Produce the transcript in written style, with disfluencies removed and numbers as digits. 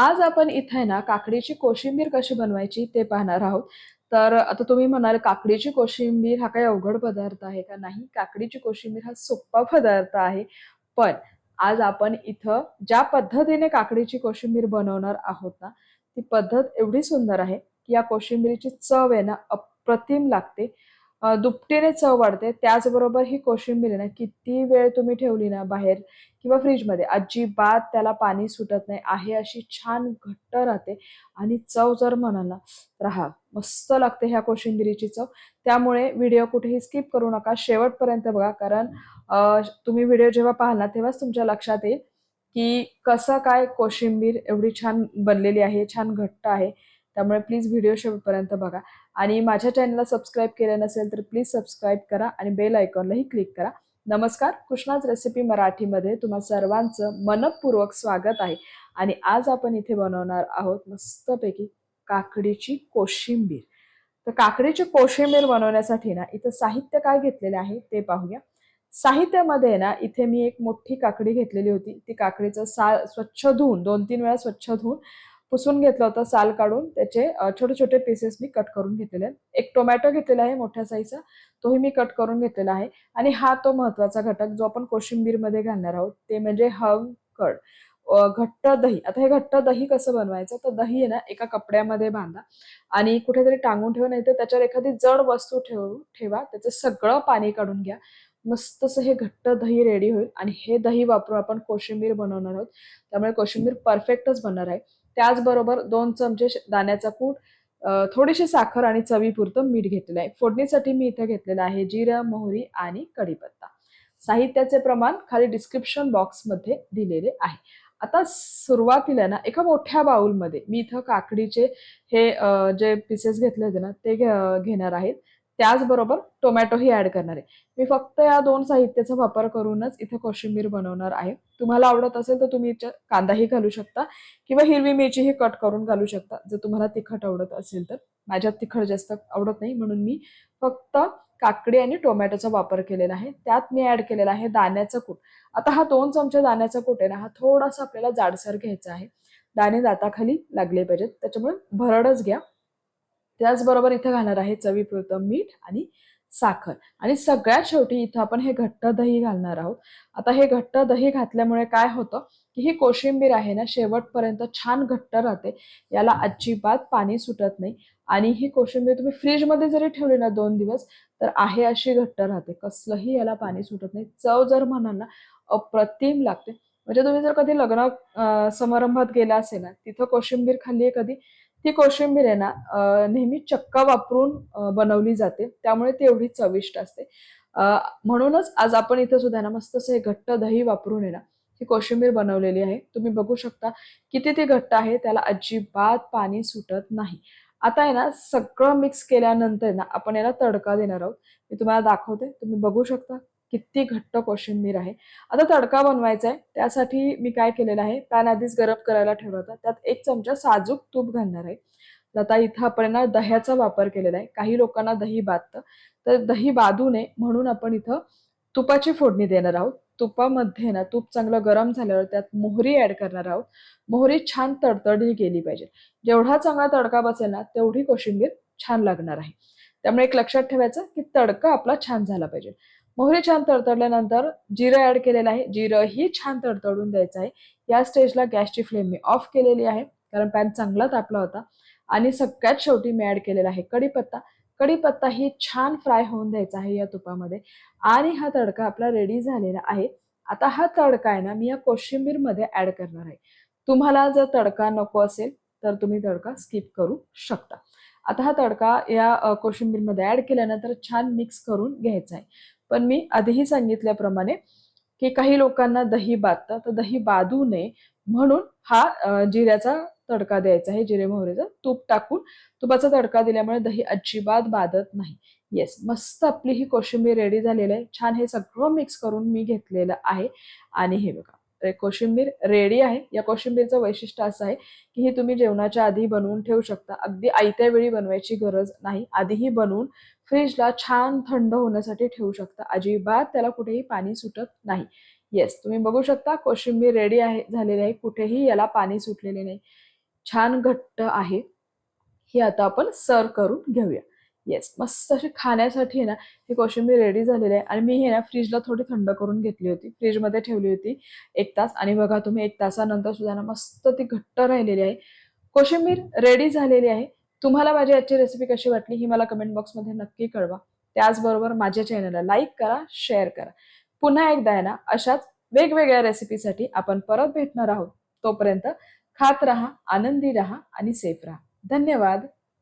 आज आपण इथे ना काकडीची कोशिंबीर कशी बनवायची ते पाहणार आहोत. तर आता तुम्ही म्हणाल काकडीची कोशिंबीर हा काही अवघड पदार्थ आहे का? नाही, काकडीची कोशिंबीर हा सोप्पा पदार्थ आहे. पण आज आपण इथं ज्या पद्धतीने काकडीची कोशिंबीर बनवणार आहोत ना, ती पद्धत एवढी सुंदर आहे, की या कोशिंबिरीची चव आहे ना अप्रतिम लागते. दुपटीने चव वाढते. त्याचबरोबर ही कोशिंबीर आहे ना किती वेळ तुम्ही ठेवली ना बाहेर किंवा फ्रीजमध्ये अजिबात त्याला पाणी सुटत नाही. आहे अशी छान घट्ट राहते आणि चव जर म्हणाल ना तर मस्त लागते ह्या कोशिंबिरीची चव. त्यामुळे व्हिडिओ कुठेही स्किप करू नका. शेवटपर्यंत बघा कारण तुम्ही व्हिडिओ जेव्हा पाहाल ना तेव्हाच तुमच्या लक्षात येईल, की कसं काय कोशिंबीर एवढी छान बनलेली आहे, छान घट्ट आहे. त्यामुळे प्लीज व्हिडिओ शेवटपर्यंत बघा आणि माझ्या चॅनलला सबस्क्राईब केलं नसेल तर प्लीज सबस्क्राईब करा आणि बेल आयकॉनलाही क्लिक करा. नमस्कार, कृष्णाज रेसिपी मराठीमध्ये तुम्हा सर्वांचं मनपूर्वक स्वागत आहे आणि आज आपण इथे बनवणार आहोत मस्तपैकी काकडीची कोशिंबीर. तर काकडीची कोशिंबीर बनवण्यासाठी ना इथं साहित्य काय घेतलेले आहे ते पाहूया. साहित्यामध्ये ना इथे मी एक मोठी काकडी घेतलेली होती. ती काकडीचं साल स्वच्छ धुवून 2-3 वेळा स्वच्छ धुवून पुसून घेतलं होतं. साल काढून त्याचे छोटे छोटे पीसेस मी कट करून घेतलेले आहेत. एक टोमॅटो घेतलेला आहे मोठ्या साईजचा, तोही मी कट करून घेतलेला आहे. आणि हा तो महत्वाचा घटक जो आपण कोशिंबीरमध्ये घालणार आहोत ते म्हणजे हळद. घट्ट दही. आता हे घट्ट दही कसं बनवायचं, तर दही आहे ना एका कपड्यामध्ये बांधा आणि कुठेतरी टांगून ठेवा, नाही तर त्याच्यावर एखादी जड वस्तू ठेवा. त्याचं सगळं पाणी काढून घ्या. मस्तसं हे घट्ट दही रेडी होईल आणि हे दही वापरून आपण कोशिंबीर बनवणार आहोत. त्यामुळे कोशिंबीर परफेक्टच बनणार आहे. त्याचबरोबर 2 चमचे दाण्याचा कूट, थोडीशी साखर आणि चवीपुरतं मीठ घेतलेलं आहे. फोडणीसाठी मी इथे घेतलेलं आहे जिरं, मोहरी आणि कढीपत्ता. साहित्याचे प्रमाण खाली डिस्क्रिप्शन बॉक्समध्ये दिलेले आहे. आता सुरुवातीला ना एका मोठ्या बाउलमध्ये मी इथं काकडीचे हे जे पीसेस घेतले होते ना ते घेणार आहेत. त्याचबरोबर टोमॅटोही ऍड करणार आहे. मी फक्त या 2 साहित्याचा वापर करूनच इथे कोशिंबीर बनवणार आहे. तुम्हाला आवडत असेल तर तुम्ही याच्यात कांदाही घालू शकता किंवा हिरवी मिरचीही कट करून घालू शकता जर तुम्हाला तिखट आवडत असेल तर. माझ्यात तिखट जास्त आवडत नाही म्हणून मी फक्त काकडी आणि टोमॅटोचा वापर केलेला आहे. त्यात मी ऍड केलेला आहे दाण्याचं कूट. आता हा 2 चमचे दाण्याचा कूट आहे ना हा थोडासा आपल्याला जाडसर घ्यायचा आहे. दाणे दाताखाली लागले पाहिजेत त्याच्यामुळे भरडच घ्या. त्याचबरोबर इथं घालणार आहे चवीपुरतं मीठ आणि साखर आणि सगळ्यात शेवटी इथं आपण हे घट्ट दही घालणार आहोत. आता हे घट्ट दही घातल्यामुळे काय होतं, की ही कोशिंबीर आहे ना शेवटपर्यंत छान घट्ट राहते. याला अजिबात पाणी सुटत नाही आणि ही कोशिंबीर तुम्ही फ्रीजमध्ये जरी ठेवली ना 2 दिवस तर आहे अशी घट्ट राहते. कसलंही याला पाणी सुटत नाही. चव जर म्हणाल ना अप्रतिम लागते. म्हणजे तुम्ही जर कधी लग्न समारंभात गेला असेल ना तिथं कोशिंबीर खाल्ली आहे कधी, ती कोशिंबीर आहे ना नेहमी चक्का वापरून बनवली जाते. त्यामुळे ती एवढी चविष्ट असते. म्हणूनच आज आपण इथं सुद्धा ना मस्तसं हे घट्ट दही वापरून आहे ना ही कोशिंबीर बनवलेली आहे. तुम्ही बघू शकता किती ती घट्ट आहे. त्याला अजिबात पाणी सुटत नाही. आता आहे ना सगळं मिक्स केल्यानंतर ना आपण याला तडका देणार आहोत. मी तुम्हाला दाखवते. तुम्ही बघू शकता किती घट्ट कोशिंबीर आहे. आता तडका बनवायचा आहे. त्यासाठी मी काय केलेलं आहे, पॅन आधीच गरम करायला ठेवला होता. त्यात 1 चमचा साजूक तूप घालणार आहे. आता इथं आपण ना दह्याचा वापर केलेला आहे. काही लोकांना दही बाधतं, तर दही बाधू नये म्हणून आपण इथं तुपाची फोडणी देणार आहोत. तुपामध्ये ना तूप चांगलं गरम झाल्यावर त्यात मोहरी ॲड करणार आहोत. मोहरी छान तडतडली गेली पाहिजे. जेवढा चांगला तडका बसेल ना तेवढी कोशिंबीर छान लागणार आहे. त्यामुळे एक लक्षात ठेवायचं की तडका आपला छान झाला पाहिजे. मोहरी छान तडतडल्यानंतर जिरं ॲड केलेलं आहे. जिरंही छान तडतडून द्यायचं आहे. या स्टेजला गॅसची फ्लेम मी ऑफ केलेली आहे कारण पॅन चांगला तापला होता. आणि सगळ्यात शेवटी मी ॲड केलेला आहे कढीपत्ता. कढीपत्ताही छान फ्राय होऊन द्यायचा आहे या तुपामध्ये आणि हा तडका आपला रेडी झालेला आहे. आता हा तडका आहे ना मी या कोशिंबीरमध्ये ॲड करणार आहे. तुम्हाला जर तडका नको असेल तर तुम्ही तडका स्किप करू शकता. आता हा तडका या कोशिंबीरमध्ये ॲड केल्यानंतर छान मिक्स करून घ्यायचा आहे. पण मी आधीही सांगितल्याप्रमाणे की काही लोकांना दही बाधतं, तर दही बाधू नये म्हणून हा जिऱ्याचा तडका द्यायचा आहे. जिरे मोहरीचा तूप टाकून तुपाचा तडका दिल्यामुळे दही अजिबात बाधत नाही. येस, मस्त आपली ही कोशिंबीर रेडी झालेली आहे. छान हे सगळं मिक्स करून मी घेतलेलं आहे आणि हे बघा कोशिंबीर रेडी आहे. या कोशिंबीरचं वैशिष्ट्य असं आहे की ही तुम्ही जेवणाच्या आधी बनवून ठेवू शकता. अगदी आयत्या वेळी बनवायची गरज नाही. आधीही बनवून फ्रीजला छान थंड होण्यासाठी ठेवू शकता. अजिबात त्याला कुठेही पाणी सुटत नाही. येस, तुम्ही बघू शकता कोशिंबीर रेडी आहे झालेली आहे. कुठेही याला पाणी सुटलेले नाही. छान घट्ट आहे. ही आता आपण सर्व करून घेऊया. येस, मस्त अशी खाण्यासाठी आहे ना, ही कोशिंबीर रेडी झालेली आहे आणि मी हे ना फ्रीजला थोडी थंड करून घेतली होती. फ्रीजमध्ये ठेवली होती 1 तास आणि बघा तुम्ही 1 तासानंतर सुद्धा ना मस्त ती घट्ट राहिलेली आहे. कोशिंबीर रेडी झालेली आहे. तुम्हाला माझी आजची रेसिपी कशी वाटली ही मला कमेंट बॉक्समध्ये नक्की कळवा. त्याचबरोबर माझ्या चॅनलला लाईक करा, शेअर करा. पुन्हा एकदा आहे ना अशाच वेगवेगळ्या रेसिपीसाठी आपण परत भेटणार आहोत. तोपर्यंत खात राहा, आनंदी राहा आणि सेफ राहा. धन्यवाद.